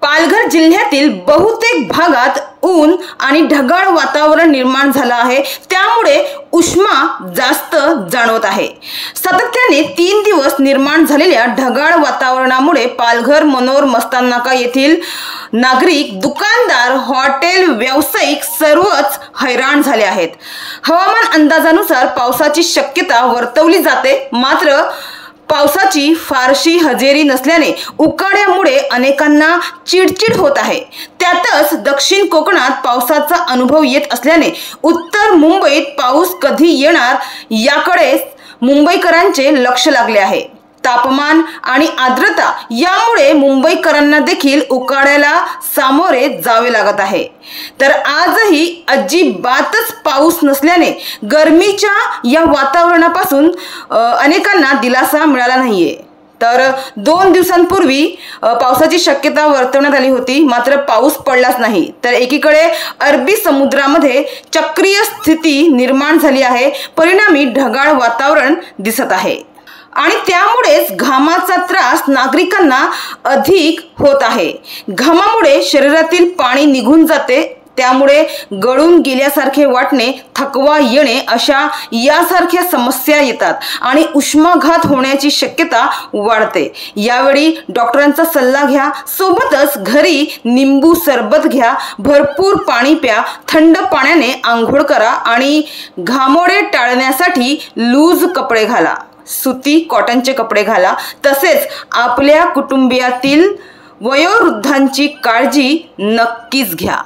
पालघर जिल्ह्यातील बहुतेक भागात ऊन आणि ढगाळ वातावरण निर्माण झालं आहे। त्यामुळे उष्मा जास्त जाणवत आहे। सातत्याने 3 दिवस निर्माण झालेल्या ढगाळ वातावरणामुळे पालघर मनोर मस्ताननाका येथील नागरिक, दुकानदार, हॉटेल व्यावसायिक सर्वच हैराण झाले आहेत। हवामान अंदाजानुसार पावसाची शक्यता वर्तवली जाते, मात्र पावसाची फारशी हजेरी नसल्याने उकाड्यामुळे अनेकांना चिडचिड होत आहे। त्यातच दक्षिण कोकणात पावसाचा अनुभव येत असल्याने उत्तर मुंबईत पाऊस कधी येणार याकडे मुंबईकरांचे लक्ष लागले आहे। तापमान आणि आर्द्रता यामुळे मुंबईकरांना देखील उकाड्याला सामोरे जावे लागत आहे। तर आजही अजिबातच पाऊस नसल्याने गरमीच्या या वातावरणापासून अनेकांना दिलासा मिळाला नाहीये। तर 2 दिवसांपूर्वी पावसाची शक्यता वर्तवण्यात आली होती, मात्र पाऊस पडलाच नाही। तर एकीकडे अरबी समुद्रामध्ये चक्रीय स्थिती निर्माण झाली आहे, परिणामी ढगाळ वातावरण दिसत आहे आणि त्यामुळेच घामाचा त्रास नागरिकांना अधिक होत आहे। घामामुळे शरीरातील पाणी निघून जाते, त्यामुळे गळून गेल्यासारखे वाटणे, थकवा येणे अशा यासारख्या समस्या येतात आणि उष्माघात होण्याची शक्यता वाढते। यावेळी डॉक्टरांचा सल्ला घ्या, सोबतच घरी निंबू सरबत घ्या, भरपूर पाणी प्या, थंड पाण्याने आंघोळ करा आणि घामोडे टाळण्यासाठी लूज कपडे घाला, सुती कॉटनचे कपडे घाला। तसेच आपल्या कुटुंबियातील वयोवृद्धांची काळजी नक्कीच घ्या।